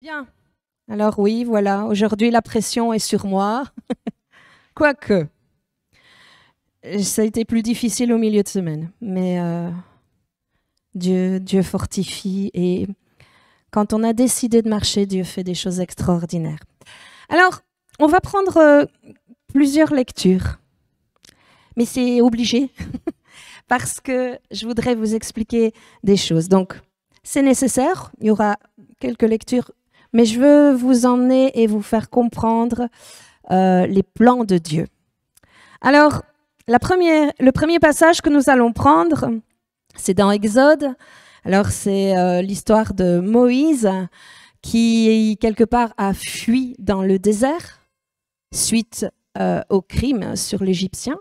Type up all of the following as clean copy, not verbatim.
Bien. Alors oui, voilà, aujourd'hui la pression est sur moi. Quoique, ça a été plus difficile au milieu de semaine. Mais Dieu fortifie et quand on a décidé de marcher, Dieu fait des choses extraordinaires. Alors, on va prendre plusieurs lectures. Mais c'est obligé parce que je voudrais vous expliquer des choses. Donc, c'est nécessaire, il y aura quelques lectures, mais je veux vous emmener et vous faire comprendre les plans de Dieu. Alors, le premier passage que nous allons prendre, c'est dans Exode. Alors, c'est l'histoire de Moïse qui, quelque part, a fui dans le désert suite au crime sur l'Égyptien.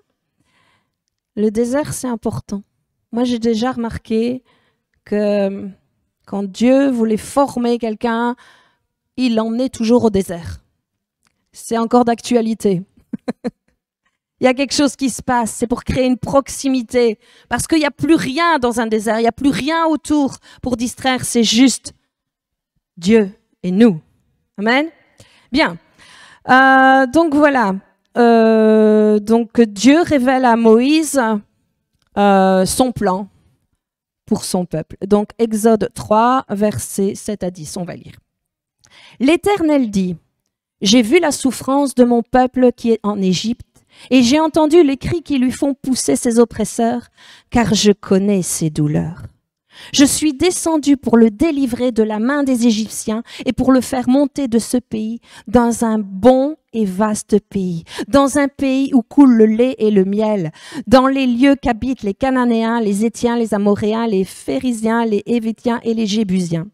Le désert, c'est important. Moi, j'ai déjà remarqué que quand Dieu voulait former quelqu'un, il l'emmenait toujours au désert. C'est encore d'actualité. Il y a quelque chose qui se passe, c'est pour créer une proximité. Parce qu'il n'y a plus rien dans un désert, il n'y a plus rien autour pour distraire, c'est juste Dieu et nous. Amen. Bien. Donc voilà. Donc Dieu révèle à Moïse son plan pour son peuple. Donc Exode 3, versets 7 à 10, on va lire. L'Éternel dit, « J'ai vu la souffrance de mon peuple qui est en Égypte, et j'ai entendu les cris qui lui font pousser ses oppresseurs, car je connais ses douleurs. Je suis descendu pour le délivrer de la main des Égyptiens et pour le faire monter de ce pays dans un bon et vaste pays, dans un pays où coule le lait et le miel, dans les lieux qu'habitent les Cananéens, les Héthiens, les Amoréens, les Phérésiens, les Hévétiens et les Jébusiens.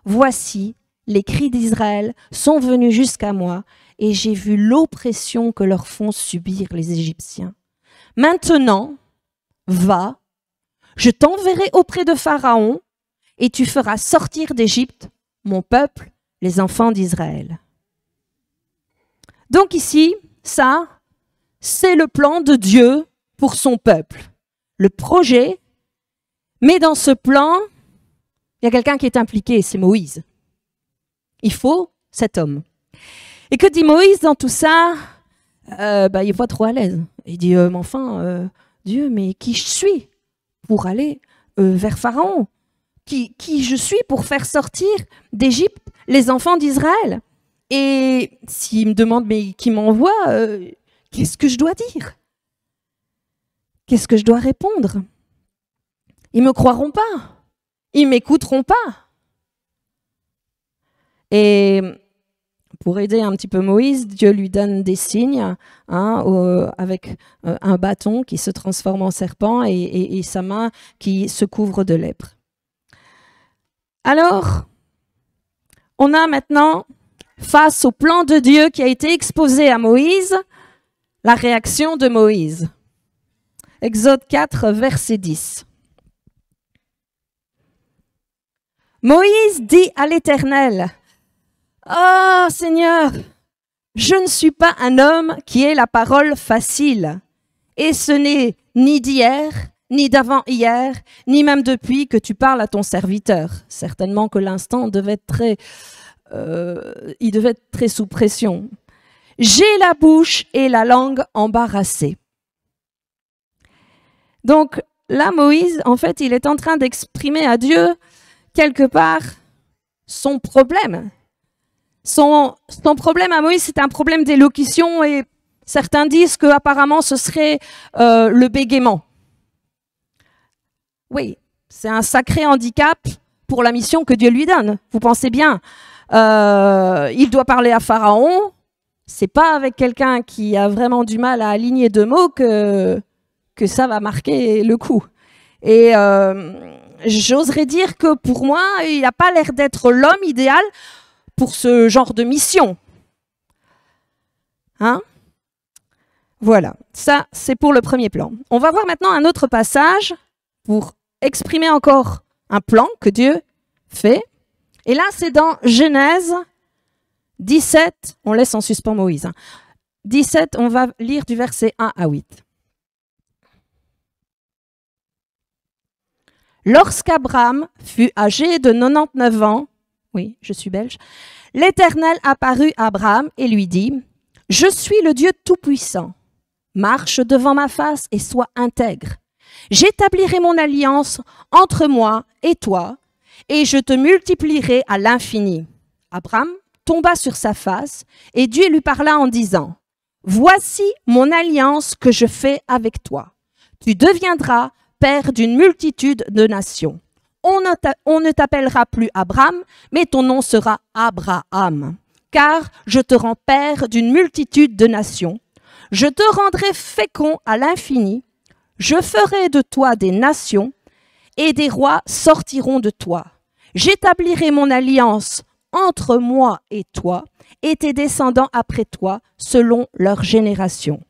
Voici, les cris d'Israël sont venus jusqu'à moi et j'ai vu l'oppression que leur font subir les Égyptiens. Maintenant, va, je t'enverrai auprès de Pharaon et tu feras sortir d'Égypte mon peuple, les enfants d'Israël. » Donc ici, ça, c'est le plan de Dieu pour son peuple. Le projet, mais dans ce plan, il y a quelqu'un qui est impliqué, c'est Moïse. Il faut cet homme. Et que dit Moïse dans tout ça? Il n'est pas trop à l'aise. Il dit, mais enfin, Dieu, mais qui je suis pour aller vers Pharaon? Qui je suis pour faire sortir d'Égypte les enfants d'Israël? Et s'il me demande, mais qui m'envoie, qu'est-ce que je dois dire? Qu'est-ce que je dois répondre? Ils ne me croiront pas. Ils ne m'écouteront pas. Et pour aider un petit peu Moïse, Dieu lui donne des signes avec un bâton qui se transforme en serpent et sa main qui se couvre de lèpre. Alors, on a maintenant, face au plan de Dieu qui a été exposé à Moïse, la réaction de Moïse. Exode 4, verset 10. Moïse dit à l'Éternel, « Oh Seigneur, je ne suis pas un homme qui ait la parole facile, et ce n'est ni d'hier, ni d'avant-hier, ni même depuis que tu parles à ton serviteur. » Certainement que l'instant devait être il devait être très sous pression. « J'ai la bouche et la langue embarrassées. » Donc là, Moïse, en fait, il est en train d'exprimer à Dieu quelque part son problème. Son problème à Moïse, c'est un problème d'élocution et certains disent qu'apparemment ce serait le bégaiement. Oui, c'est un sacré handicap pour la mission que Dieu lui donne. Vous pensez bien, il doit parler à Pharaon. C'est pas avec quelqu'un qui a vraiment du mal à aligner deux mots que ça va marquer le coup. Et j'oserais dire que pour moi, il n'a pas l'air d'être l'homme idéal pour ce genre de mission. Hein? Voilà, ça c'est pour le premier plan. On va voir maintenant un autre passage pour exprimer encore un plan que Dieu fait. Et là c'est dans Genèse 17, on laisse en suspens Moïse. 17, on va lire du verset 1 à 8. Lorsqu'Abraham fut âgé de 99 ans, Oui, je suis belge. L'Éternel apparut à Abraham et lui dit, « Je suis le Dieu Tout-Puissant. Marche devant ma face et sois intègre. J'établirai mon alliance entre moi et toi, et je te multiplierai à l'infini. » Abraham tomba sur sa face, et Dieu lui parla en disant, « Voici mon alliance que je fais avec toi. Tu deviendras père d'une multitude de nations. On ne t'appellera plus Abraham, mais ton nom sera Abraham, car je te rends père d'une multitude de nations. Je te rendrai fécond à l'infini. Je ferai de toi des nations, et des rois sortiront de toi. J'établirai mon alliance entre moi et toi, et tes descendants après toi, selon leur génération.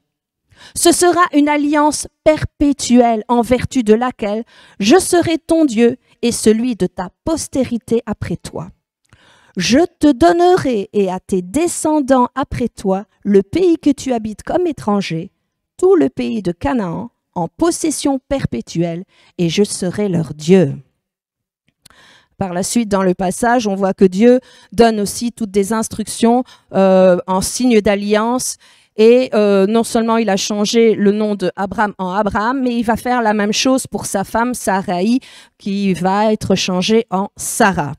Ce sera une alliance perpétuelle en vertu de laquelle je serai ton Dieu et celui de ta postérité après toi. Je te donnerai et à tes descendants après toi le pays que tu habites comme étranger, tout le pays de Canaan, en possession perpétuelle, et je serai leur Dieu. » Par la suite, dans le passage, on voit que Dieu donne aussi toutes des instructions en signe d'alliance. Et non seulement il a changé le nom de Abraham en Abraham, mais il va faire la même chose pour sa femme Sarai, qui va être changée en Sarah.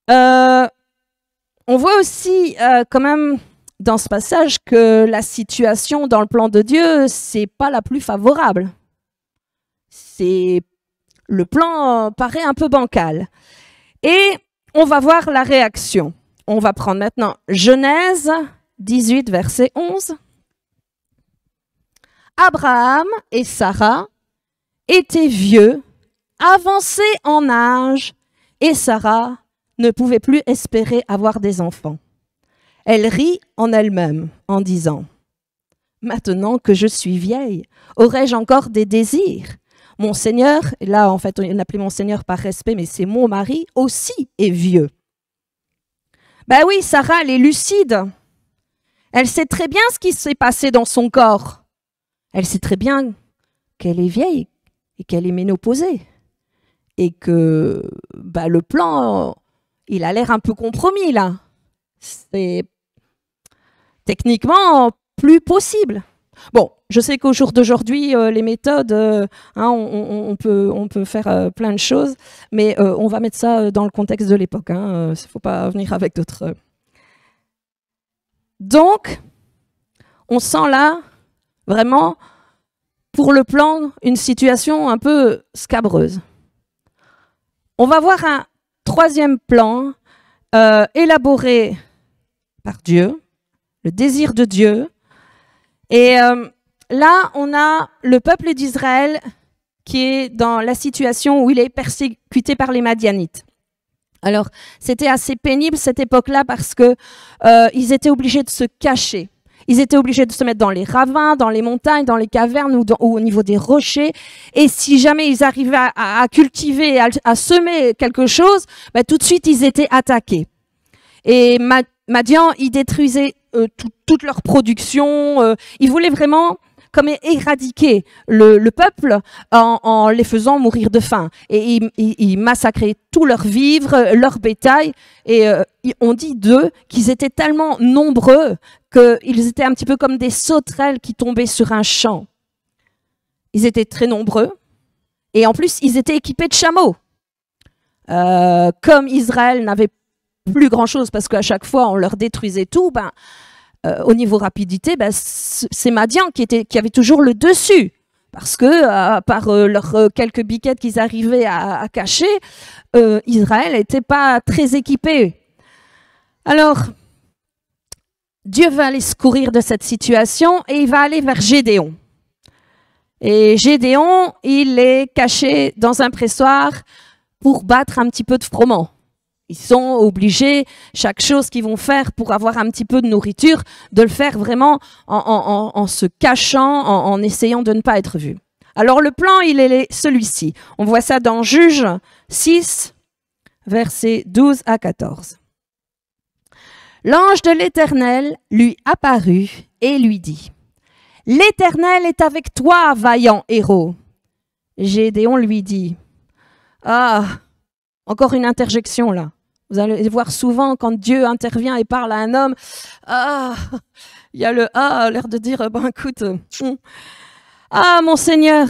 On voit aussi quand même dans ce passage que la situation dans le plan de Dieu, c'est pas la plus favorable. Le plan paraît un peu bancal. Et on va voir la réaction. On va prendre maintenant Genèse 18, verset 11. Abraham et Sarah étaient vieux, avancés en âge, et Sarah ne pouvait plus espérer avoir des enfants. Elle rit en elle-même en disant, « Maintenant que je suis vieille, aurais-je encore des désirs ? Mon Seigneur, » et là en fait on appelait mon Seigneur par respect, mais c'est mon mari, aussi est vieux. Ben oui, Sarah, elle est lucide. Elle sait très bien ce qui s'est passé dans son corps. Elle sait très bien qu'elle est vieille et qu'elle est ménopausée. Et que le plan, il a l'air un peu compromis là. C'est techniquement plus possible. Bon, je sais qu'au jour d'aujourd'hui, les méthodes, on peut faire plein de choses, mais on va mettre ça dans le contexte de l'époque. Il ne faut pas venir avec d'autres... Donc, on sent là, vraiment, pour le plan, une situation un peu scabreuse. On va voir un troisième plan élaboré par Dieu, le désir de Dieu. Et là, on a le peuple d'Israël qui est dans la situation où il est persécuté par les Madianites. Alors, c'était assez pénible cette époque-là parce que ils étaient obligés de se cacher. Ils étaient obligés de se mettre dans les ravins, dans les montagnes, dans les cavernes ou au niveau des rochers. Et si jamais ils arrivaient à cultiver, à semer quelque chose, tout de suite, ils étaient attaqués. Et Madian, ils détruisaient toute leur production. Ils voulaient vraiment comme éradiquer le peuple en les faisant mourir de faim. Et ils massacraient tous leurs vivres, leur bétail. Et on dit d'eux qu'ils étaient tellement nombreux qu'ils étaient un petit peu comme des sauterelles qui tombaient sur un champ. Ils étaient très nombreux. Et en plus, ils étaient équipés de chameaux. Comme Israël n'avait plus grand-chose parce qu'à chaque fois, on leur détruisait tout, au niveau rapidité, c'est Madian qui avait toujours le dessus. Parce que, par leurs quelques biquettes qu'ils arrivaient à cacher, Israël n'était pas très équipé. Alors, Dieu va aller secourir de cette situation et il va aller vers Gédéon. Et Gédéon, il est caché dans un pressoir pour battre un petit peu de froment. Ils sont obligés, chaque chose qu'ils vont faire pour avoir un petit peu de nourriture, de le faire vraiment en se cachant, en essayant de ne pas être vus. Alors le plan, il est celui-ci. On voit ça dans Juges 6, versets 12 à 14. L'ange de l'Éternel lui apparut et lui dit, « L'Éternel est avec toi, vaillant héros. » Gédéon lui dit, « Ah, encore une interjection là. Vous allez voir souvent quand Dieu intervient et parle à un homme, il y a le l'air de dire, écoute, mon Seigneur,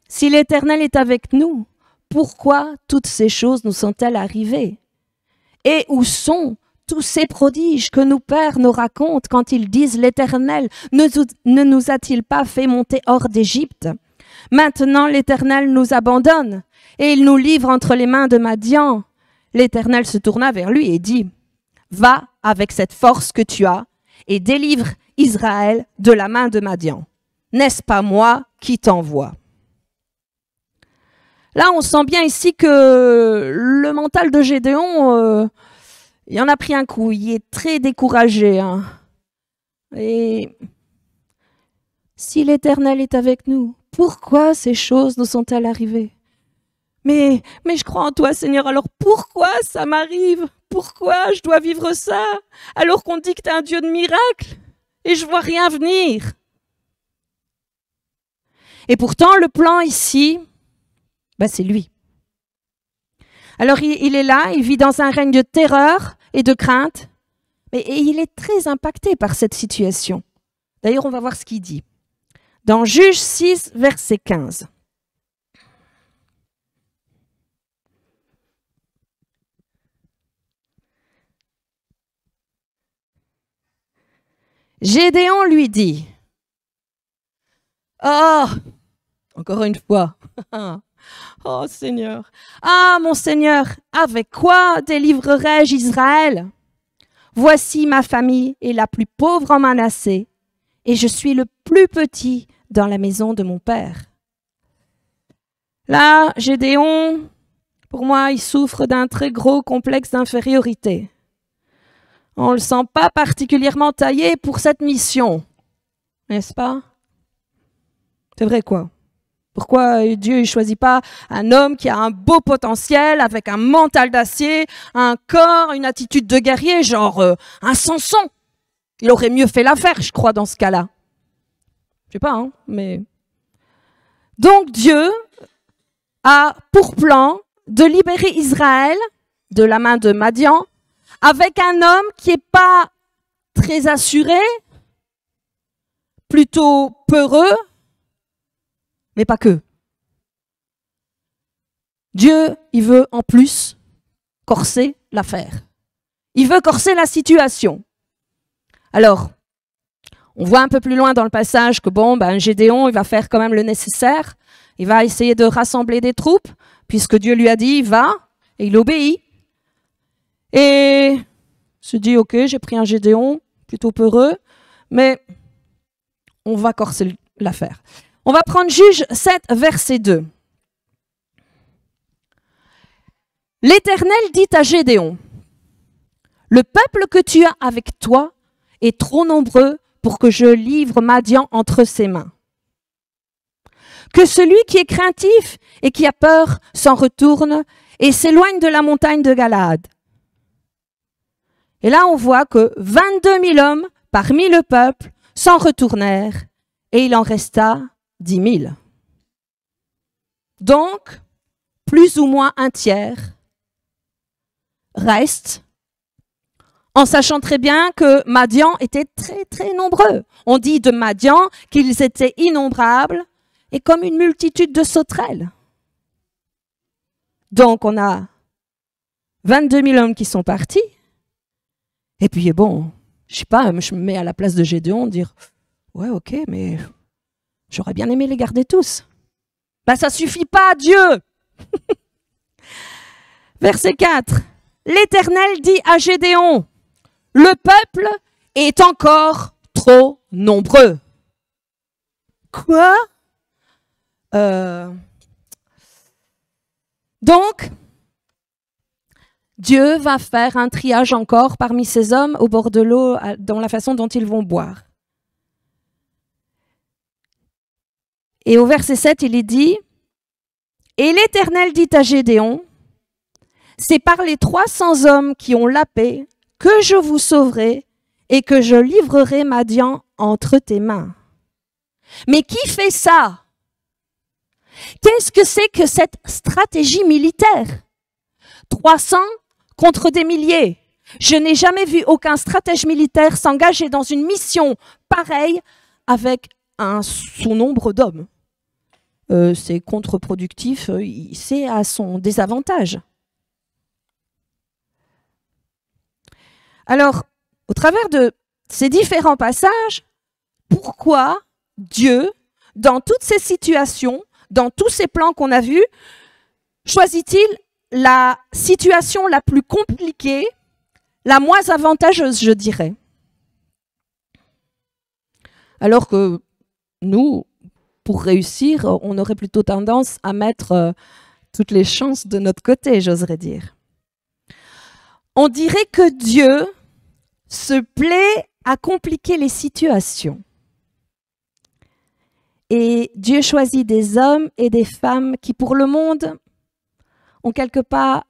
si l'Éternel est avec nous, pourquoi toutes ces choses nous sont-elles arrivées? Et où sont tous ces prodiges que nos pères nous racontent quand ils disent l'Éternel ne nous a-t-il pas fait monter hors d'Égypte? Maintenant l'Éternel nous abandonne et il nous livre entre les mains de Madian. L'Éternel se tourna vers lui et dit, va avec cette force que tu as et délivre Israël de la main de Madian. N'est-ce pas moi qui t'envoie? Là, on sent bien ici que le mental de Gédéon, il en a pris un coup. Il est très découragé. Et si l'Éternel est avec nous, pourquoi ces choses nous sont-elles arrivées? Mais je crois en toi, Seigneur, alors pourquoi ça m'arrive? Pourquoi je dois vivre ça? Alors qu'on dit que tu es un Dieu de miracles et je vois rien venir. Et pourtant, le plan ici, c'est lui. Alors il est là, il vit dans un règne de terreur et de crainte, et il est très impacté par cette situation. D'ailleurs, on va voir ce qu'il dit. Dans Juge 6, verset 15. Gédéon lui dit, encore une fois, oh Seigneur, mon Seigneur, avec quoi délivrerai-je Israël? Voici ma famille est la plus pauvre en Manassé, et je suis le plus petit dans la maison de mon père. Là, Gédéon, pour moi, il souffre d'un très gros complexe d'infériorité. On ne le sent pas particulièrement taillé pour cette mission, n'est-ce pas? C'est vrai quoi? Pourquoi Dieu ne choisit pas un homme qui a un beau potentiel, avec un mental d'acier, un corps, une attitude de guerrier, genre un Samson? Il aurait mieux fait l'affaire, je crois, dans ce cas-là. Je sais pas, mais... Donc Dieu a pour plan de libérer Israël de la main de Madian, avec un homme qui n'est pas très assuré, plutôt peureux, mais pas que. Dieu, il veut en plus corser l'affaire. Il veut corser la situation. Alors, on voit un peu plus loin dans le passage que Gédéon, il va faire quand même le nécessaire. Il va essayer de rassembler des troupes, puisque Dieu lui a dit, va, et il obéit. Et il se dit, ok, j'ai pris un Gédéon, plutôt peureux, mais on va corser l'affaire. On va prendre Juge 7, verset 2. L'Éternel dit à Gédéon, le peuple que tu as avec toi est trop nombreux pour que je livre Madian entre ses mains. Que celui qui est craintif et qui a peur s'en retourne et s'éloigne de la montagne de Galaad. Et là, on voit que 22 000 hommes parmi le peuple s'en retournèrent et il en resta 10 000. Donc, plus ou moins un tiers reste, en sachant très bien que Madian était très très nombreux. On dit de Madian qu'ils étaient innombrables et comme une multitude de sauterelles. Donc, on a 22 000 hommes qui sont partis. Et puis, je sais pas, je me mets à la place de Gédéon, dire, ouais, ok, mais j'aurais bien aimé les garder tous. Ça suffit pas, Dieu. Verset 4. L'Éternel dit à Gédéon, le peuple est encore trop nombreux. Quoi? Donc, Dieu va faire un triage encore parmi ces hommes au bord de l'eau dans la façon dont ils vont boire. Et au verset 7, il est dit, « Et l'Éternel dit à Gédéon, c'est par les 300 hommes qui ont la paix que je vous sauverai et que je livrerai Madian entre tes mains. » Mais qui fait ça? Qu'est-ce que c'est que cette stratégie militaire? 300 contre des milliers. Je n'ai jamais vu aucun stratège militaire s'engager dans une mission pareille avec un sous-nombre d'hommes. C'est contre-productif, c'est à son désavantage. Alors, au travers de ces différents passages, pourquoi Dieu, dans toutes ces situations, dans tous ces plans qu'on a vus, choisit-il la situation la plus compliquée, la moins avantageuse, je dirais? Alors que nous, pour réussir, on aurait plutôt tendance à mettre toutes les chances de notre côté, j'oserais dire. On dirait que Dieu se plaît à compliquer les situations. Et Dieu choisit des hommes et des femmes qui, pour le monde, ont quelque part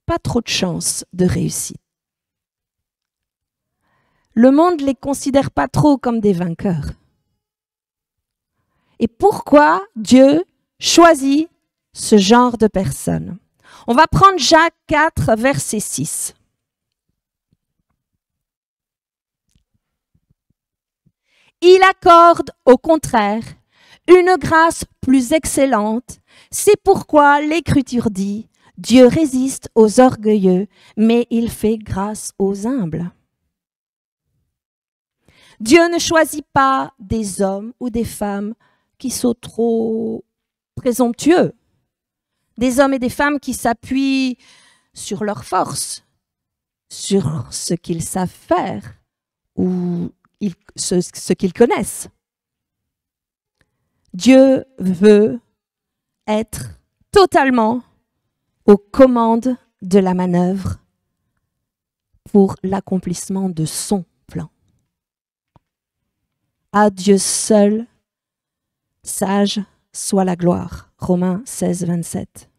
pas trop de chance de réussite. Le monde ne les considère pas trop comme des vainqueurs. Et pourquoi Dieu choisit ce genre de personnes? On va prendre Jacques 4, verset 6. Il accorde, au contraire, une grâce plus excellente. C'est pourquoi l'Écriture dit, Dieu résiste aux orgueilleux, mais il fait grâce aux humbles. Dieu ne choisit pas des hommes ou des femmes qui sont trop présomptueux, des hommes et des femmes qui s'appuient sur leur force, sur ce qu'ils savent faire ou ce qu'ils connaissent. Dieu veut être totalement aux commandes de la manœuvre pour l'accomplissement de son plan. À Dieu seul, sage soit la gloire. Romains 16, 27.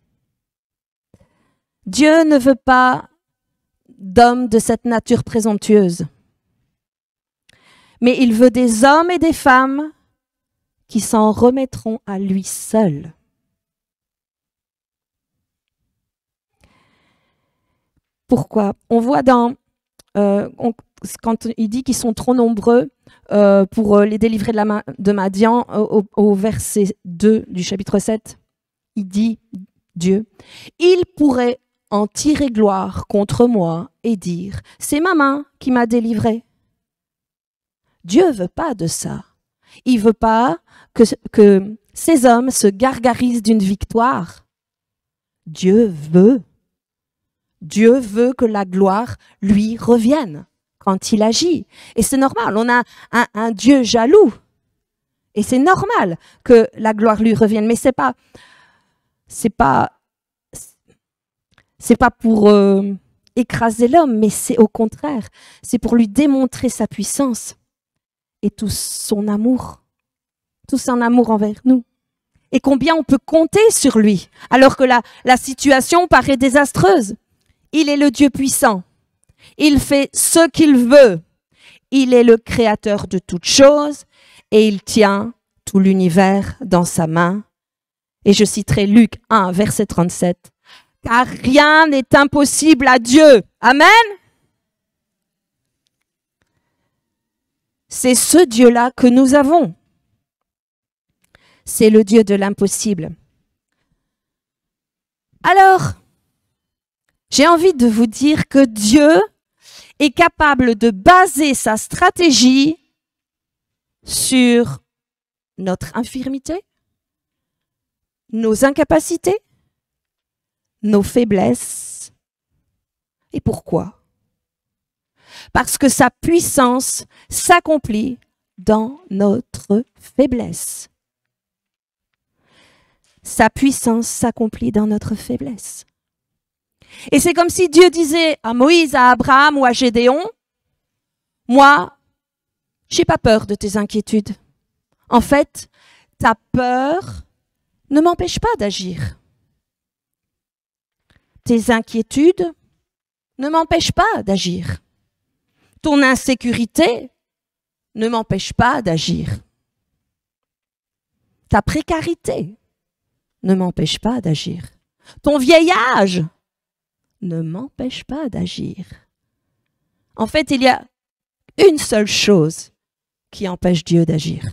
Dieu ne veut pas d'hommes de cette nature présomptueuse, mais il veut des hommes et des femmes qui s'en remettront à lui seul. Pourquoi? On voit quand il dit qu'ils sont trop nombreux pour les délivrer de la main de Madian, au verset 2 du chapitre 7, il dit, Dieu, il pourrait en tirer gloire contre moi et dire, c'est ma main qui m'a délivré. Dieu veut pas de ça. Il veut pas que ces hommes se gargarisent d'une victoire. Dieu veut que la gloire lui revienne quand il agit. Et c'est normal, on a un Dieu jaloux. Et c'est normal que la gloire lui revienne. Mais c'est pas pour écraser l'homme, mais c'est au contraire. C'est pour lui démontrer sa puissance et tout son amour envers nous. Et combien on peut compter sur lui, alors que la situation paraît désastreuse. Il est le Dieu puissant. Il fait ce qu'il veut. Il est le créateur de toutes choses et il tient tout l'univers dans sa main. Et je citerai Luc 1, verset 37. Car rien n'est impossible à Dieu. Amen. C'est ce Dieu-là que nous avons. C'est le Dieu de l'impossible. Alors, j'ai envie de vous dire que Dieu est capable de baser sa stratégie sur notre infirmité, nos incapacités, nos faiblesses. Et pourquoi? Parce que sa puissance s'accomplit dans notre faiblesse. Sa puissance s'accomplit dans notre faiblesse. Et c'est comme si Dieu disait à Moïse, à Abraham ou à Gédéon, moi, j'ai pas peur de tes inquiétudes. En fait, ta peur ne m'empêche pas d'agir. Tes inquiétudes ne m'empêchent pas d'agir. Ton insécurité ne m'empêche pas d'agir. Ta précarité ne m'empêche pas d'agir. Ton vieil âge ne m'empêche pas d'agir. En fait, il y a une seule chose qui empêche Dieu d'agir.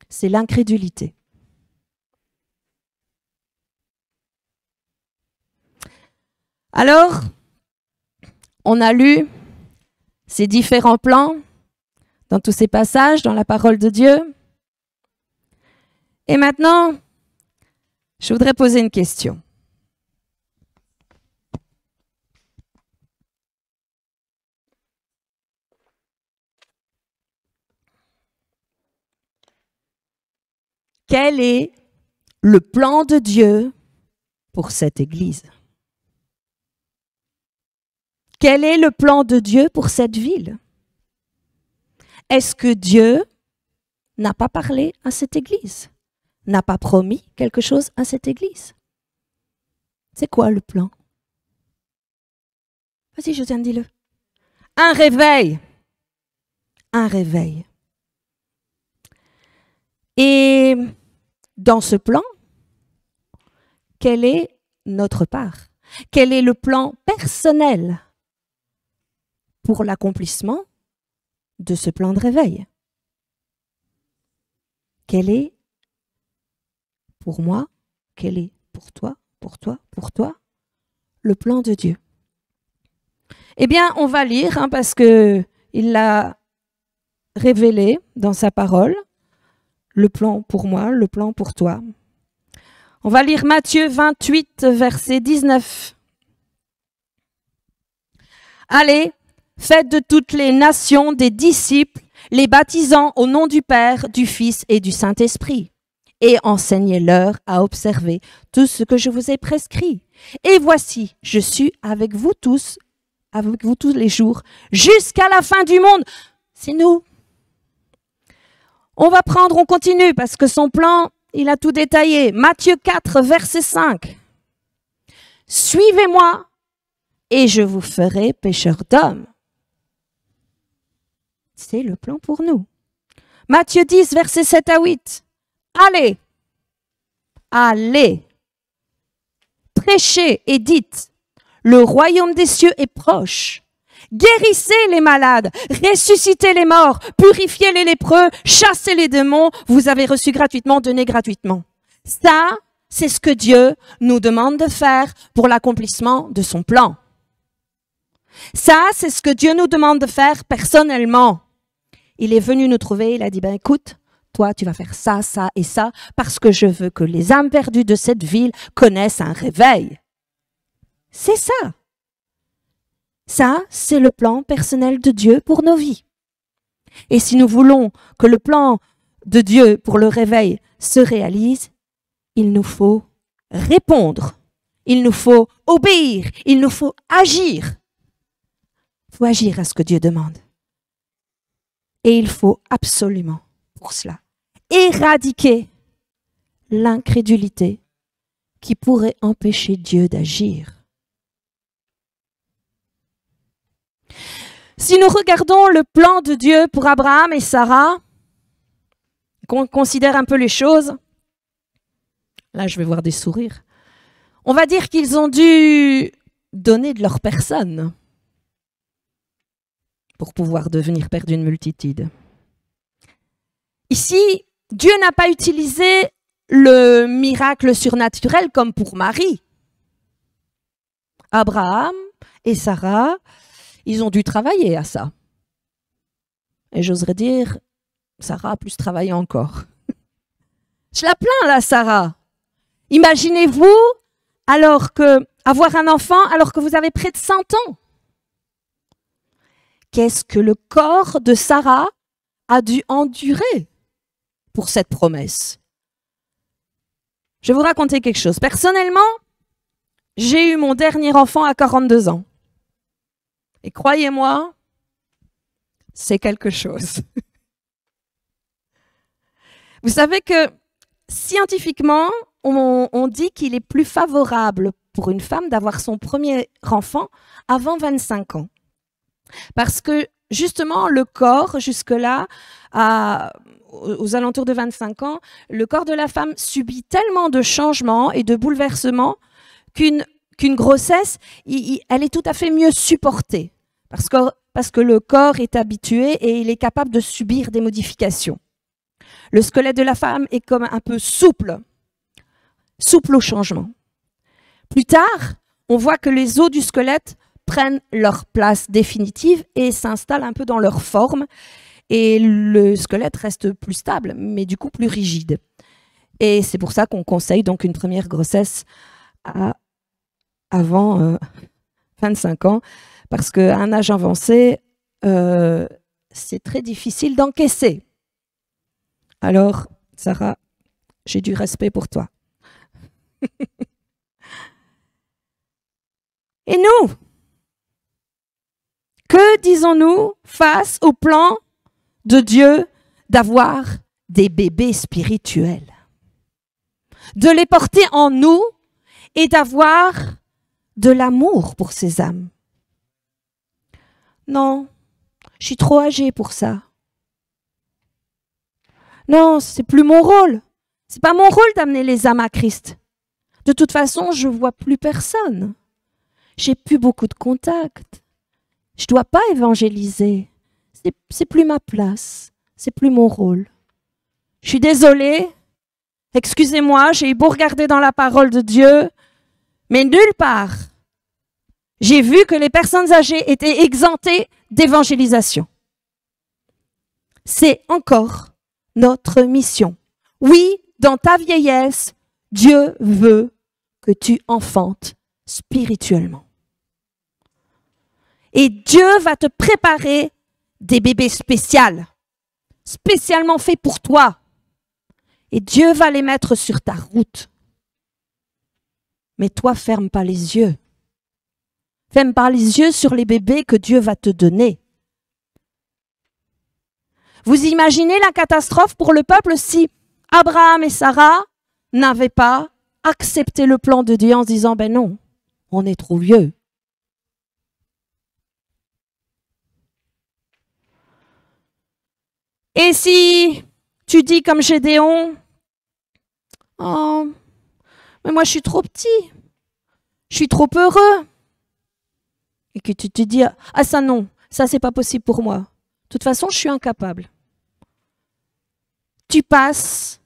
C'est l'incrédulité. Alors, on a lu ces différents plans dans tous ces passages, dans la parole de Dieu. Et maintenant, je voudrais poser une question. Quel est le plan de Dieu pour cette Église? Quel est le plan de Dieu pour cette ville? Est-ce que Dieu n'a pas parlé à cette Église? N'a pas promis quelque chose à cette Église? C'est quoi le plan? Vas-y, Josiane, dis-le. Un réveil. Un réveil. Et dans ce plan, quelle est notre part? Quel est le plan personnel pour l'accomplissement de ce plan de réveil? Quel est pour moi, quel est pour toi, le plan de Dieu? Eh bien, on va lire, parce qu'il l'a révélé dans sa parole, le plan pour moi, le plan pour toi. On va lire Matthieu 28, verset 19. Allez, faites de toutes les nations des disciples, les baptisant au nom du Père, du Fils et du Saint-Esprit, et enseignez-leur à observer tout ce que je vous ai prescrit. Et voici, je suis avec vous tous les jours, jusqu'à la fin du monde. C'est nous. On continue, parce que son plan, il a tout détaillé. Matthieu 4, verset 5. Suivez-moi, et je vous ferai pécheurs d'hommes. C'est le plan pour nous. Matthieu 10, verset 7 à 8. Allez, allez, prêchez et dites, le royaume des cieux est proche. Guérissez les malades, ressuscitez les morts, purifiez les lépreux, chassez les démons, vous avez reçu gratuitement, donnez gratuitement. Ça, c'est ce que Dieu nous demande de faire pour l'accomplissement de son plan. Ça, c'est ce que Dieu nous demande de faire personnellement. Il est venu nous trouver, il a dit, écoute, toi, tu vas faire ça, ça et ça, parce que je veux que les âmes perdues de cette ville connaissent un réveil. C'est ça. Ça, c'est le plan personnel de Dieu pour nos vies. Et si nous voulons que le plan de Dieu pour le réveil se réalise, il nous faut répondre, il nous faut obéir, il nous faut agir. Il faut agir à ce que Dieu demande. Et il faut absolument, pour cela, éradiquer l'incrédulité qui pourrait empêcher Dieu d'agir. Si nous regardons le plan de Dieu pour Abraham et Sarah, qu'on considère un peu les choses, là je vais voir des sourires, on va dire qu'ils ont dû donner de leur personne pour pouvoir devenir père d'une multitude. Ici, Dieu n'a pas utilisé le miracle surnaturel comme pour Marie. Abraham et Sarah, ils ont dû travailler à ça. Et j'oserais dire, Sarah a plus travaillé encore. Je la plains là, Sarah. Imaginez-vous avoir un enfant alors que vous avez près de 100 ans. Qu'est-ce que le corps de Sarah a dû endurer pour cette promesse? Je vais vous raconter quelque chose. Personnellement, j'ai eu mon dernier enfant à 42 ans. Et croyez-moi, c'est quelque chose. Vous savez que scientifiquement, on dit qu'il est plus favorable pour une femme d'avoir son premier enfant avant 25 ans. Parce que justement, le corps, jusque-là, aux alentours de 25 ans, le corps de la femme subit tellement de changements et de bouleversements qu'une qu'une grossesse, elle est tout à fait mieux supportée parce que le corps est habitué et il est capable de subir des modifications. Le squelette de la femme est comme un peu souple au changement. Plus tard, on voit que les os du squelette prennent leur place définitive et s'installent un peu dans leur forme et le squelette reste plus stable, mais du coup plus rigide. Et c'est pour ça qu'on conseille donc une première grossesse avant 25 ans, parce qu'à un âge avancé, c'est très difficile d'encaisser. Alors, Sarah, j'ai du respect pour toi. Et nous, que disons-nous face au plan de Dieu d'avoir des bébés spirituels? De les porter en nous et d'avoir de l'amour pour ces âmes. Non, je suis trop âgée pour ça. Non, c'est plus mon rôle. C'est pas mon rôle d'amener les âmes à Christ. De toute façon, je vois plus personne. J'ai plus beaucoup de contacts. Je dois pas évangéliser. C'est plus ma place. C'est plus mon rôle. Je suis désolée. Excusez-moi, j'ai beau regarder dans la parole de Dieu, mais nulle part, j'ai vu que les personnes âgées étaient exemptées d'évangélisation. C'est encore notre mission. Oui, dans ta vieillesse, Dieu veut que tu enfantes spirituellement. Et Dieu va te préparer des bébés spéciaux, spécialement faits pour toi. Et Dieu va les mettre sur ta route. Mais toi, ferme pas les yeux. Ferme pas les yeux sur les bébés que Dieu va te donner. Vous imaginez la catastrophe pour le peuple si Abraham et Sarah n'avaient pas accepté le plan de Dieu en se disant « Ben non, on est trop vieux ». Et si tu dis comme Gédéon, « Oh, mais moi je suis trop petit, je suis trop heureux ». Et que tu te dis « Ah ça non, ça c'est pas possible pour moi. De toute façon, je suis incapable. » Tu passes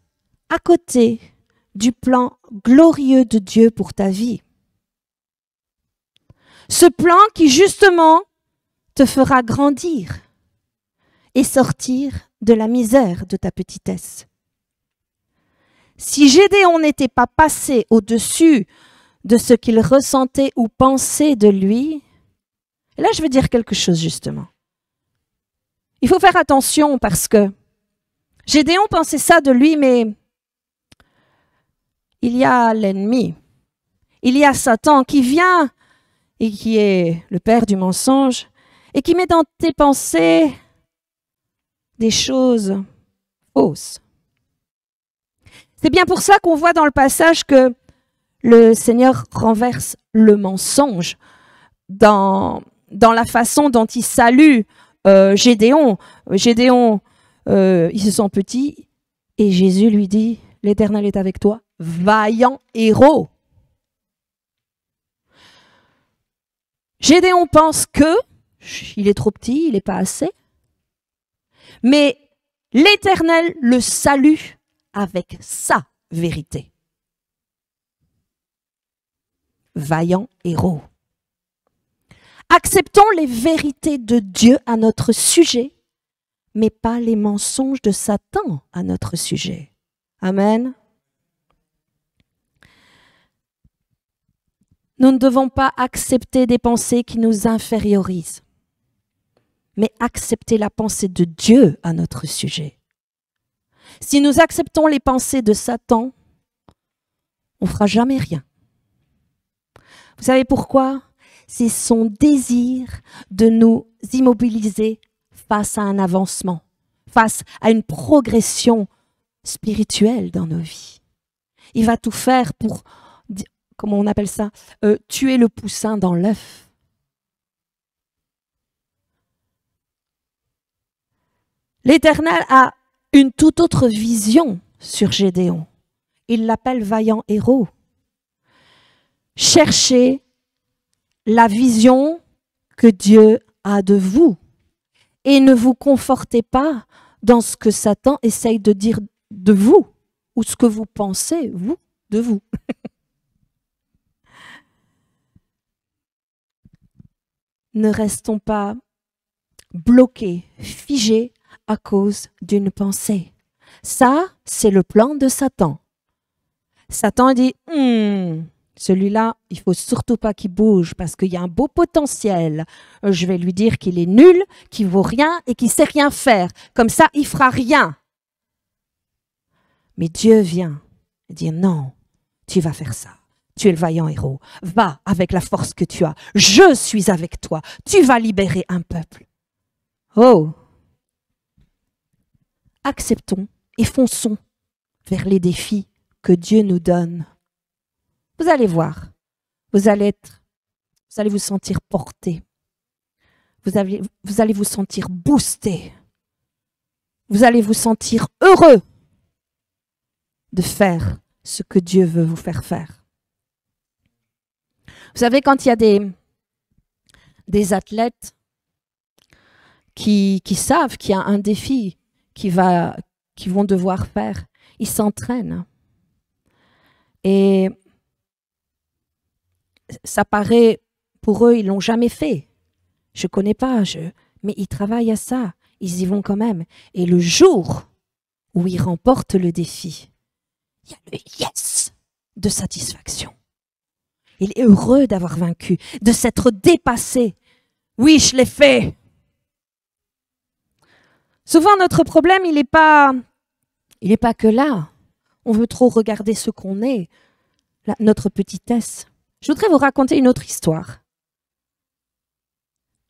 à côté du plan glorieux de Dieu pour ta vie. Ce plan qui justement te fera grandir et sortir de la misère de ta petitesse. Si Gédéon n'était pas passé au-dessus de ce qu'il ressentait ou pensait de lui, et là je veux dire quelque chose justement. Il faut faire attention parce que Gédéon pensait ça de lui, mais il y a l'ennemi, il y a Satan qui vient et qui est le père du mensonge et qui met dans tes pensées des choses fausses. C'est bien pour ça qu'on voit dans le passage que le Seigneur renverse le mensonge dans la façon dont il salue Gédéon. Gédéon, il se sent petit et Jésus lui dit « L'Éternel est avec toi, vaillant héros ». Gédéon pense qu'il est trop petit, il n'est pas assez, mais l'Éternel le salue avec sa vérité. Vaillant héros. Acceptons les vérités de Dieu à notre sujet, mais pas les mensonges de Satan à notre sujet. Amen. Nous ne devons pas accepter des pensées qui nous infériorisent, mais accepter la pensée de Dieu à notre sujet. Si nous acceptons les pensées de Satan, on ne fera jamais rien. Vous savez pourquoi? C'est son désir de nous immobiliser face à un avancement, face à une progression spirituelle dans nos vies. Il va tout faire pour, comment on appelle ça, tuer le poussin dans l'œuf. L'Éternel a une toute autre vision sur Gédéon. Il l'appelle vaillant héros. cherchez la vision que Dieu a de vous et ne vous confortez pas dans ce que Satan essaye de dire de vous ou ce que vous pensez, vous, de vous. Ne restons pas bloqués, figés à cause d'une pensée. Ça, c'est le plan de Satan. Satan dit, celui-là, il faut surtout pas qu'il bouge parce qu'il y a un beau potentiel. Je vais lui dire qu'il est nul, qu'il vaut rien et qu'il sait rien faire. Comme ça, il fera rien. Mais Dieu vient dire non, tu vas faire ça. Tu es le vaillant héros. Va avec la force que tu as. Je suis avec toi. Tu vas libérer un peuple. Oh! Acceptons et fonçons vers les défis que Dieu nous donne. Vous allez voir, vous allez vous sentir porté. Vous allez vous sentir boosté. Vous allez vous sentir heureux de faire ce que Dieu veut vous faire faire. Vous savez, quand il y a des athlètes qui savent qu'il y a un défi qu'ils vont devoir faire, ils s'entraînent. Et ça paraît, pour eux, ils ne l'ont jamais fait. Je ne connais pas, mais ils travaillent à ça. Ils y vont quand même. Et le jour où ils remportent le défi, il y a le yes de satisfaction. Il est heureux d'avoir vaincu, de s'être dépassé. Oui, je l'ai fait. Souvent, notre problème, il n'est pas que là. On veut trop regarder ce qu'on est, notre petitesse. Je voudrais vous raconter une autre histoire.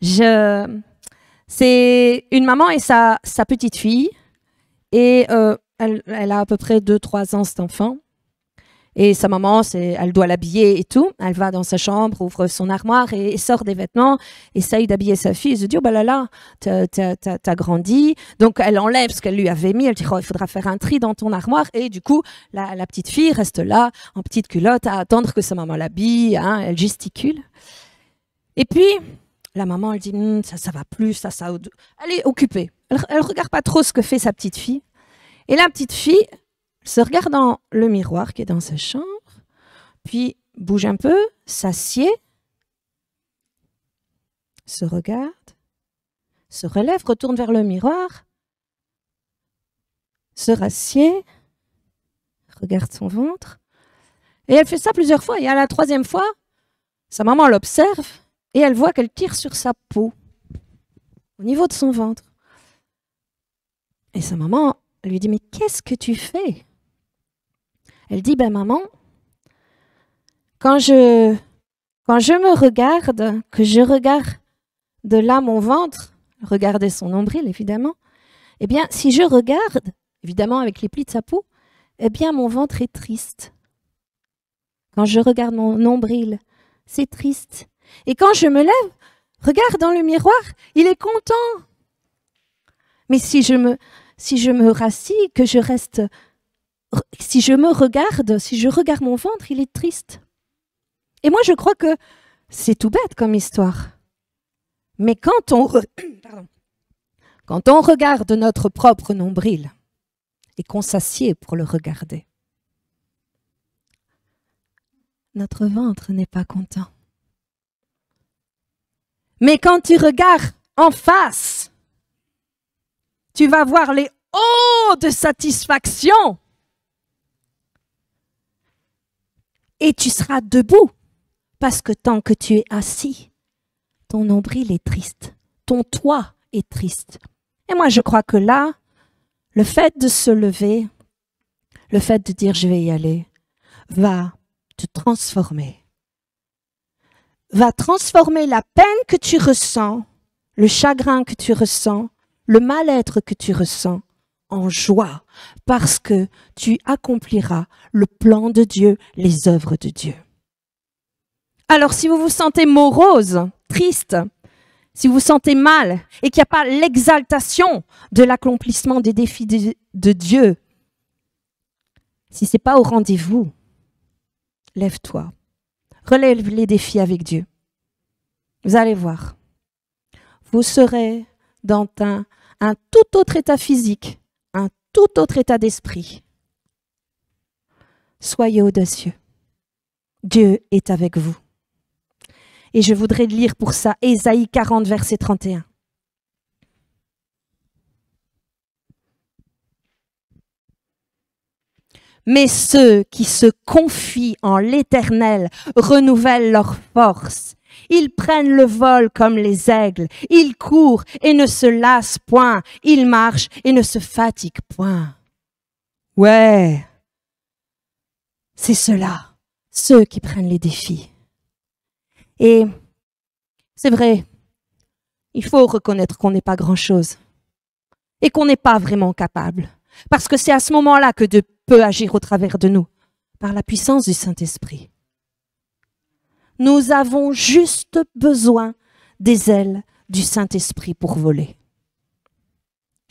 C'est une maman et sa petite fille. Et elle a à peu près 2-3 ans, cet enfant. Et sa maman, elle doit l'habiller et tout. Elle va dans sa chambre, ouvre son armoire et sort des vêtements, essaye d'habiller sa fille. Elle se dit, oh ben là, t'as grandi. Donc, elle enlève ce qu'elle lui avait mis. Elle dit, oh, il faudra faire un tri dans ton armoire. Et du coup, la petite fille reste là, en petite culotte, à attendre que sa maman l'habille. Hein, elle gesticule. Et puis, la maman, elle dit, ça va plus, ça. Elle est occupée. Elle regarde pas trop ce que fait sa petite fille. Et la petite fille se regarde dans le miroir qui est dans sa chambre, puis bouge un peu, s'assied, se regarde, se relève, retourne vers le miroir, se rassied, regarde son ventre. Et elle fait ça plusieurs fois. Et à la 3e fois, sa maman l'observe et elle voit qu'elle tire sur sa peau, au niveau de son ventre. Et sa maman lui dit, mais qu'est-ce que tu fais? Elle dit, ben maman, quand je me regarde, que je regarde de là mon ventre, regarder son nombril évidemment, eh bien si je regarde, évidemment avec les plis de sa peau, eh bien mon ventre est triste. Quand je regarde mon nombril, c'est triste. Et quand je me lève, regarde dans le miroir, il est content. Mais si je me rassis, que je reste... Si je regarde mon ventre, il est triste. Et moi, je crois que c'est tout bête comme histoire. Mais quand on regarde notre propre nombril et qu'on s'assied pour le regarder, notre ventre n'est pas content. Mais quand tu regardes en face, tu vas voir les hauts de satisfaction. Et tu seras debout, parce que tant que tu es assis, ton nombril est triste, ton toit est triste. Et moi, je crois que là, le fait de se lever, le fait de dire je vais y aller, va te transformer. Va transformer la peine que tu ressens, le chagrin que tu ressens, le mal-être que tu ressens, en joie, parce que tu accompliras le plan de Dieu, les œuvres de Dieu. Alors, si vous vous sentez morose, triste, si vous vous sentez mal et qu'il n'y a pas l'exaltation de l'accomplissement des défis de Dieu, si ce n'est pas au rendez-vous, lève-toi, relève les défis avec Dieu. Vous allez voir. Vous serez dans un tout autre état physique, un tout autre état d'esprit. Soyez audacieux. Dieu est avec vous. Et je voudrais lire pour ça Ésaïe 40, verset 31. Mais ceux qui se confient en l'Éternel renouvellent leur force. Ils prennent le vol comme les aigles. Ils courent et ne se lassent point. Ils marchent et ne se fatiguent point. Ouais, c'est ceux-là, ceux qui prennent les défis. Et c'est vrai, il faut reconnaître qu'on n'est pas grand-chose et qu'on n'est pas vraiment capable. Parce que c'est à ce moment-là que Dieu peut agir au travers de nous, par la puissance du Saint-Esprit. Nous avons juste besoin des ailes du Saint-Esprit pour voler.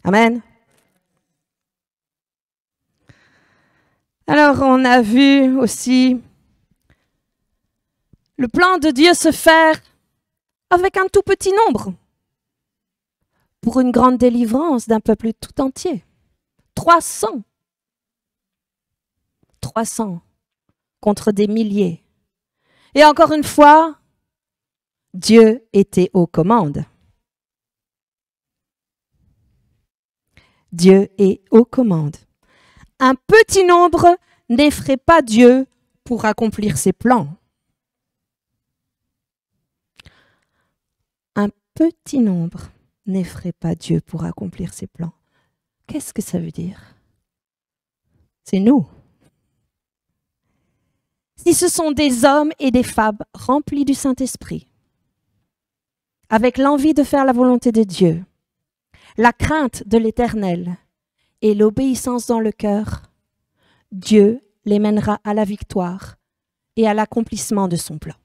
Amen. Alors, on a vu aussi le plan de Dieu se faire avec un tout petit nombre pour une grande délivrance d'un peuple tout entier. 300. 300 contre des milliers. Et encore une fois, Dieu était aux commandes. Dieu est aux commandes. Un petit nombre n'effraie pas Dieu pour accomplir ses plans. Un petit nombre n'effraie pas Dieu pour accomplir ses plans. Qu'est-ce que ça veut dire? C'est nous. Si ce sont des hommes et des femmes remplis du Saint-Esprit, avec l'envie de faire la volonté de Dieu, la crainte de l'Éternel et l'obéissance dans le cœur, Dieu les mènera à la victoire et à l'accomplissement de son plan.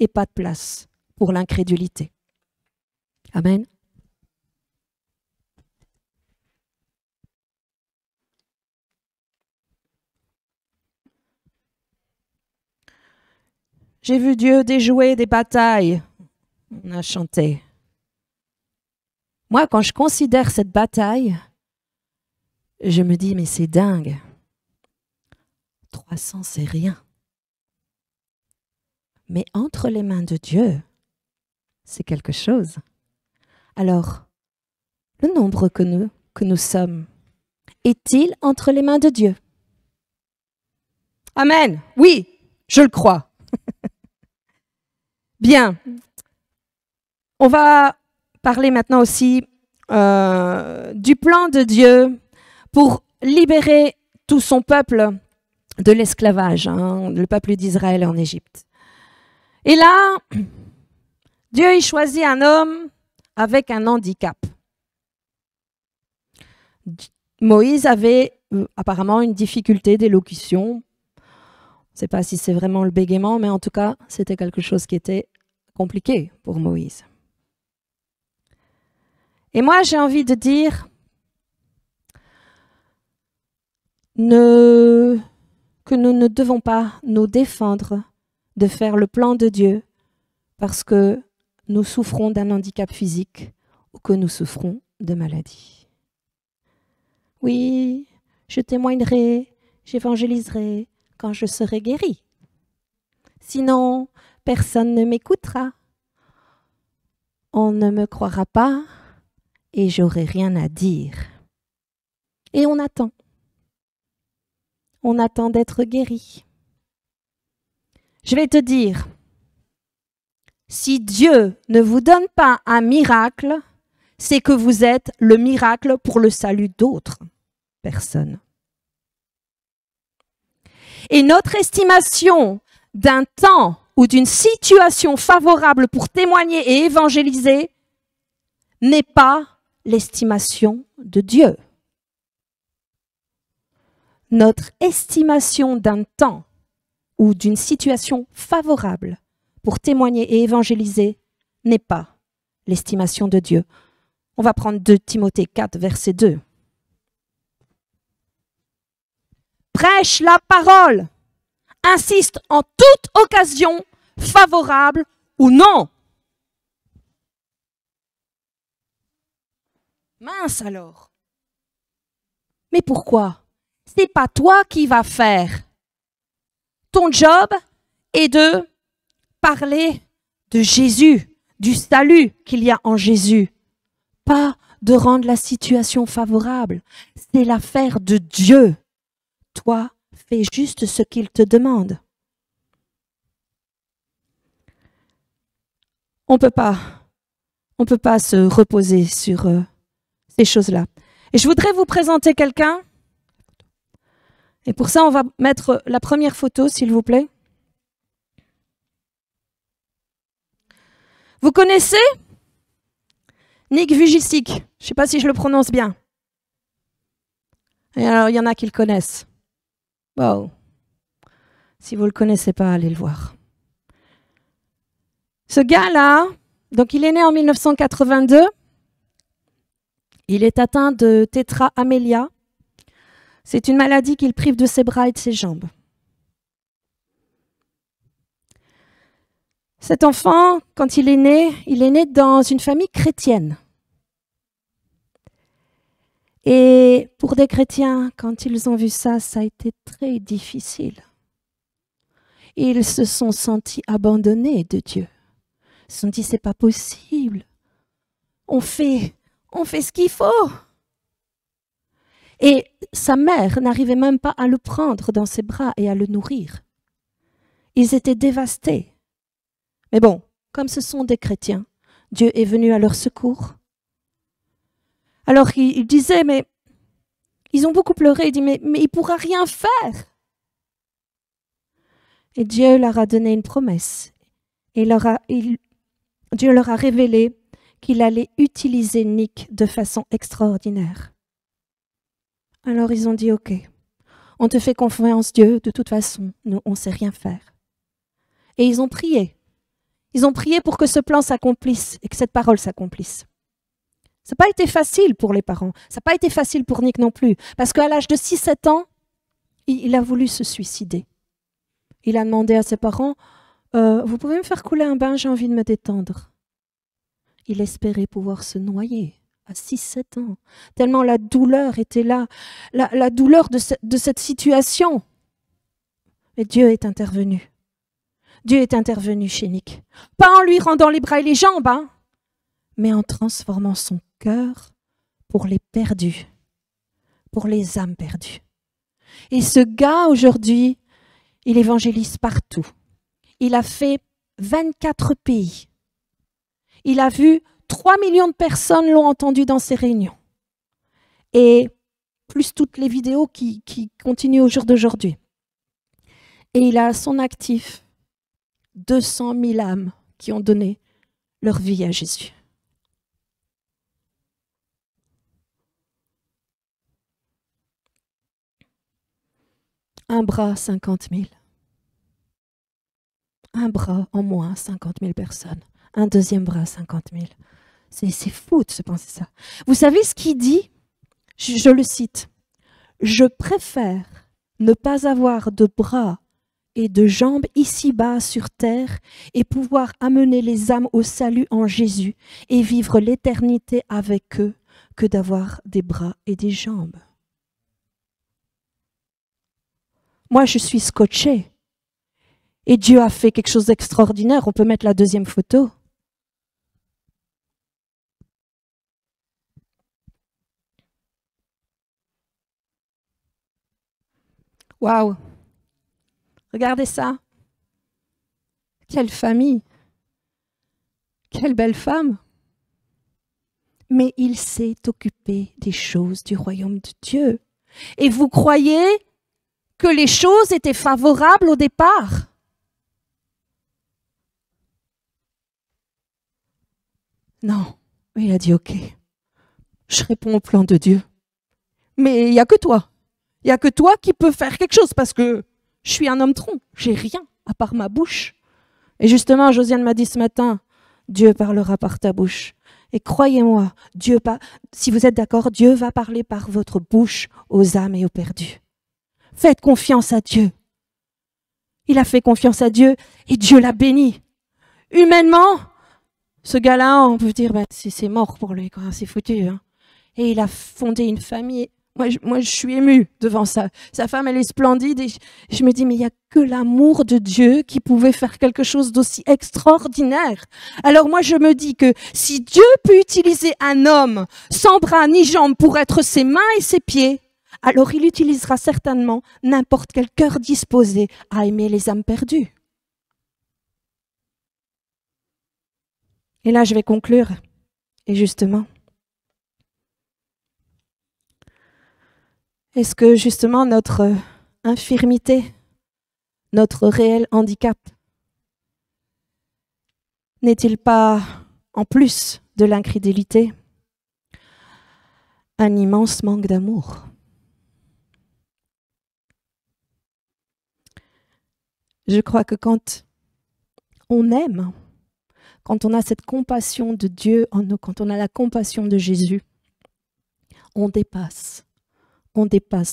Et pas de place pour l'incrédulité. Amen. J'ai vu Dieu déjouer des batailles. On a chanté. Moi, quand je considère cette bataille, je me dis, mais c'est dingue. 300, c'est rien. Mais entre les mains de Dieu, c'est quelque chose. Alors, le nombre que nous sommes, est-il entre les mains de Dieu? Amen. Oui, je le crois. Bien. On va parler maintenant aussi du plan de Dieu pour libérer tout son peuple de l'esclavage, le peuple d'Israël en Égypte. Et là, Dieu il choisit un homme avec un handicap. Moïse avait apparemment une difficulté d'élocution. Je ne sais pas si c'est vraiment le bégaiement, mais en tout cas, c'était quelque chose qui était compliqué pour Moïse. Et moi, j'ai envie de dire que nous ne devons pas nous défendre de faire le plan de Dieu parce que nous souffrons d'un handicap physique ou que nous souffrons de maladie. Oui, je témoignerai, j'évangéliserai quand je serai guéri. Sinon, personne ne m'écoutera. On ne me croira pas et j'aurai rien à dire. Et on attend. On attend d'être guéri. Je vais te dire, si Dieu ne vous donne pas un miracle, c'est que vous êtes le miracle pour le salut d'autres personnes. Et notre estimation d'un temps ou d'une situation favorable pour témoigner et évangéliser n'est pas l'estimation de Dieu. Notre estimation d'un temps ou d'une situation favorable pour témoigner et évangéliser n'est pas l'estimation de Dieu. On va prendre 2 Timothée 4, verset 2. Prêche la parole, insiste en toute occasion, favorable ou non. Mince alors. Mais pourquoi? C'est pas toi qui vas faire. Ton job est de parler de Jésus, du salut qu'il y a en Jésus. Pas de rendre la situation favorable. C'est l'affaire de Dieu. Toi, fais juste ce qu'il te demande. On peut pas se reposer sur ces choses-là. Et je voudrais vous présenter quelqu'un. Et pour ça, on va mettre la première photo, s'il vous plaît. Vous connaissez Nick Vujicic? Je ne sais pas si je le prononce bien. Et alors, il y en a qui le connaissent. Wow. Si vous ne le connaissez pas, allez le voir. Ce gars-là, donc il est né en 1982. Il est atteint de tétra-amélia. C'est une maladie qui le prive de ses bras et de ses jambes. Cet enfant, quand il est né dans une famille chrétienne. Et pour des chrétiens, quand ils ont vu ça, ça a été très difficile. Ils se sont sentis abandonnés de Dieu. Ils se sont dit, c'est pas possible. On fait ce qu'il faut. Et sa mère n'arrivait même pas à le prendre dans ses bras et à le nourrir. Ils étaient dévastés. Mais bon, comme ce sont des chrétiens, Dieu est venu à leur secours. Alors il disait, mais ils ont beaucoup pleuré, il dit, mais il ne pourra rien faire. Et Dieu leur a donné une promesse. Et Dieu leur a révélé qu'il allait utiliser Nick de façon extraordinaire. Alors ils ont dit, ok, on te fait confiance Dieu, de toute façon, nous on ne sait rien faire. Et ils ont prié. Ils ont prié pour que ce plan s'accomplisse et que cette parole s'accomplisse. Ça n'a pas été facile pour les parents, ça n'a pas été facile pour Nick non plus, parce qu'à l'âge de 6-7 ans, il a voulu se suicider. Il a demandé à ses parents, vous pouvez me faire couler un bain, j'ai envie de me détendre. Il espérait pouvoir se noyer à 6-7 ans, tellement la douleur était là, la douleur de cette situation. Mais Dieu est intervenu. Dieu est intervenu chez Nick. Pas en lui rendant les bras et les jambes, hein, mais en transformant son cœur pour les perdus, pour les âmes perdues. Et ce gars, aujourd'hui, il évangélise partout. Il a fait 24 pays. Il a vu 3 millions de personnes l'ont entendu dans ses réunions. Et plus toutes les vidéos qui continuent au jour d'aujourd'hui. Et il a à son actif 200 000 âmes qui ont donné leur vie à Jésus. Un bras, 50 000. Un bras en moins, 50 000 personnes. Un deuxième bras, 50 000. C'est fou de se penser ça. Vous savez ce qu'il dit? Je le cite. « Je préfère ne pas avoir de bras et de jambes ici-bas sur terre et pouvoir amener les âmes au salut en Jésus et vivre l'éternité avec eux que d'avoir des bras et des jambes. » Moi, je suis scotchée. Et Dieu a fait quelque chose d'extraordinaire. On peut mettre la deuxième photo. Waouh! Regardez ça. Quelle famille. Quelle belle femme. Mais il s'est occupé des choses du royaume de Dieu. Et vous croyez que les choses étaient favorables au départ? Non. Il a dit, ok, je réponds au plan de Dieu. Mais il n'y a que toi. Il n'y a que toi qui peux faire quelque chose parce que je suis un homme tronc. J'ai rien à part ma bouche. Et justement, Josiane m'a dit ce matin, Dieu parlera par ta bouche. Et croyez-moi, si vous êtes d'accord, Dieu va parler par votre bouche aux âmes et aux perdus. Faites confiance à Dieu. Il a fait confiance à Dieu et Dieu l'a béni. Humainement, ce gars-là, on peut dire, c'est mort pour lui, c'est foutu. Hein. Et il a fondé une famille. Moi, je suis émue devant ça. Sa femme, elle est splendide. Et je me dis, mais il n'y a que l'amour de Dieu qui pouvait faire quelque chose d'aussi extraordinaire. Alors moi, je me dis que si Dieu peut utiliser un homme sans bras ni jambes pour être ses mains et ses pieds, alors il utilisera certainement n'importe quel cœur disposé à aimer les âmes perdues. Et là, je vais conclure. Et justement, est-ce que justement notre infirmité, notre réel handicap, n'est-il pas, en plus de l'incrédulité, un immense manque d'amour? Je crois que quand on aime, quand on a cette compassion de Dieu en nous, quand on a la compassion de Jésus, on dépasse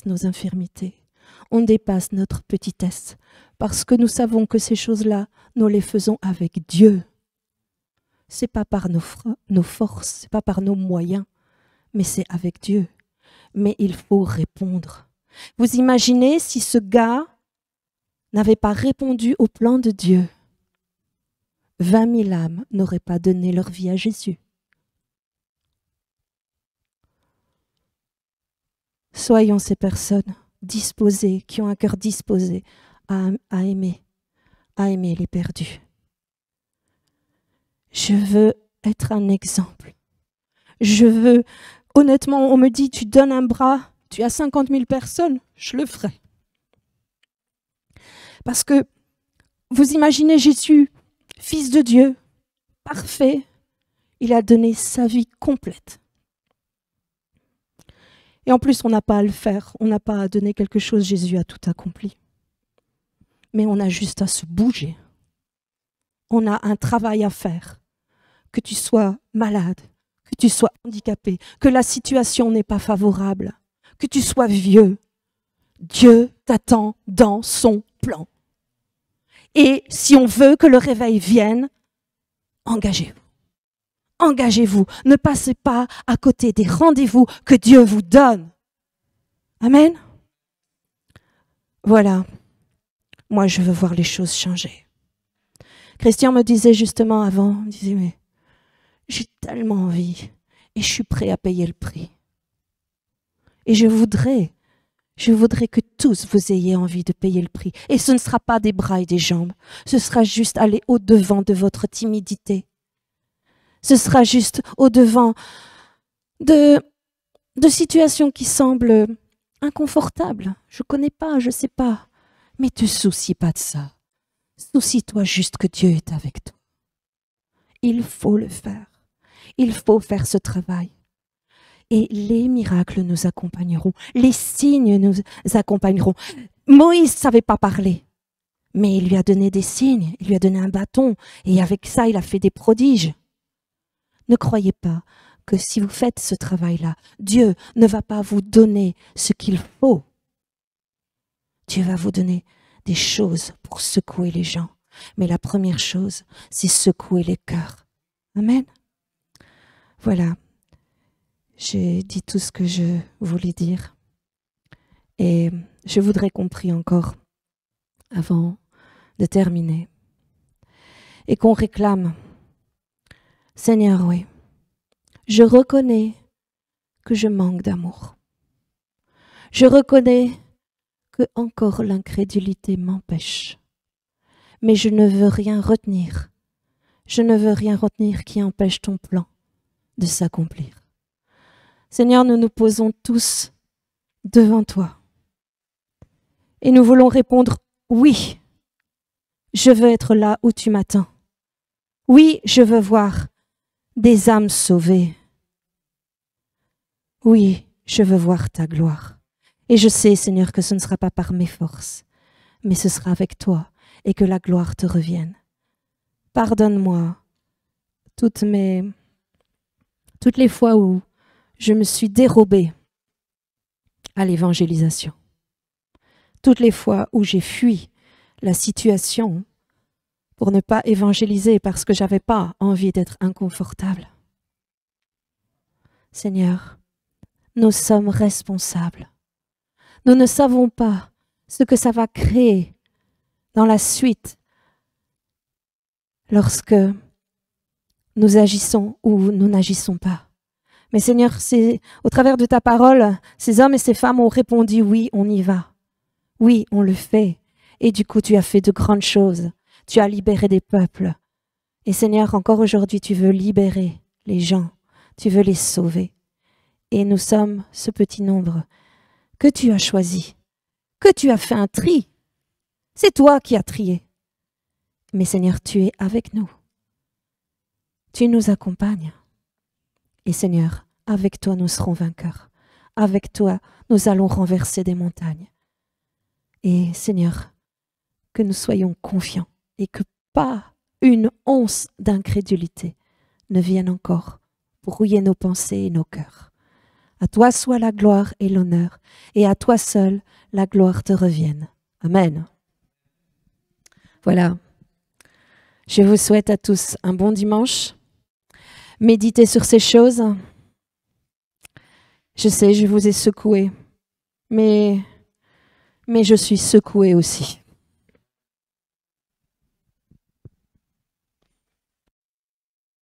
nos infirmités, on dépasse notre petitesse, parce que nous savons que ces choses-là, nous les faisons avec Dieu. C'est pas par nos forces, c'est pas par nos moyens, mais c'est avec Dieu. Mais il faut répondre. Vous imaginez si ce gars n'avait pas répondu au plan de Dieu, 20 000 âmes n'auraient pas donné leur vie à Jésus. Soyons ces personnes disposées, qui ont un cœur disposé à aimer les perdus. Je veux être un exemple. Je veux, honnêtement, on me dit, tu donnes un bras, tu as 50 000 personnes, je le ferai. Parce que vous imaginez Jésus, Fils de Dieu, parfait, il a donné sa vie complète. Et en plus, on n'a pas à le faire, on n'a pas à donner quelque chose, Jésus a tout accompli. Mais on a juste à se bouger. On a un travail à faire. Que tu sois malade, que tu sois handicapé, que la situation n'est pas favorable, que tu sois vieux, Dieu t'attend dans son plan. Et si on veut que le réveil vienne, engagez-vous. Engagez-vous. Ne passez pas à côté des rendez-vous que Dieu vous donne. Amen. Voilà. Moi, je veux voir les choses changer. Christian me disait justement avant, il me disait, mais j'ai tellement envie et je suis prêt à payer le prix. Et je voudrais que tous vous ayez envie de payer le prix. Et ce ne sera pas des bras et des jambes. Ce sera juste aller au-devant de votre timidité. Ce sera juste au-devant de situations qui semblent inconfortables. Je ne connais pas, je ne sais pas. Mais ne te soucie pas de ça. Soucie-toi juste que Dieu est avec toi. Il faut le faire. Il faut faire ce travail. Et les miracles nous accompagneront. Les signes nous accompagneront. Moïse ne savait pas parler. Mais il lui a donné des signes. Il lui a donné un bâton. Et avec ça, il a fait des prodiges. Ne croyez pas que si vous faites ce travail-là, Dieu ne va pas vous donner ce qu'il faut. Dieu va vous donner des choses pour secouer les gens. Mais la première chose, c'est secouer les cœurs. Amen. Voilà. J'ai dit tout ce que je voulais dire. Et je voudrais qu'on prie encore avant de terminer. Et qu'on réclame, Seigneur, oui, je reconnais que je manque d'amour. Je reconnais que encore l'incrédulité m'empêche. Mais je ne veux rien retenir. Je ne veux rien retenir qui empêche ton plan de s'accomplir. Seigneur, nous nous posons tous devant toi. Et nous voulons répondre, oui, je veux être là où tu m'attends. Oui, je veux voir des âmes sauvées. Oui, je veux voir ta gloire. Et je sais, Seigneur, que ce ne sera pas par mes forces, mais ce sera avec toi et que la gloire te revienne. Pardonne-moi toutes les fois où je me suis dérobée à l'évangélisation. Toutes les fois où j'ai fui la situation pour ne pas évangéliser parce que j'avais pas envie d'être inconfortable. Seigneur, nous sommes responsables. Nous ne savons pas ce que ça va créer dans la suite lorsque nous agissons ou nous n'agissons pas. Mais Seigneur, c'est au travers de ta parole, ces hommes et ces femmes ont répondu oui, on y va. Oui, on le fait. Et du coup, tu as fait de grandes choses. Tu as libéré des peuples. Et Seigneur, encore aujourd'hui, tu veux libérer les gens. Tu veux les sauver. Et nous sommes ce petit nombre que tu as choisi, que tu as fait un tri. C'est toi qui as trié. Mais Seigneur, tu es avec nous. Tu nous accompagnes. Et Seigneur, avec toi, nous serons vainqueurs. Avec toi, nous allons renverser des montagnes. Et Seigneur, que nous soyons confiants et que pas une once d'incrédulité ne vienne encore brouiller nos pensées et nos cœurs. À toi soit la gloire et l'honneur, et à toi seul la gloire te revienne. Amen. Voilà. Je vous souhaite à tous un bon dimanche. Méditez sur ces choses. Je sais, je vous ai secoué, mais je suis secouée aussi.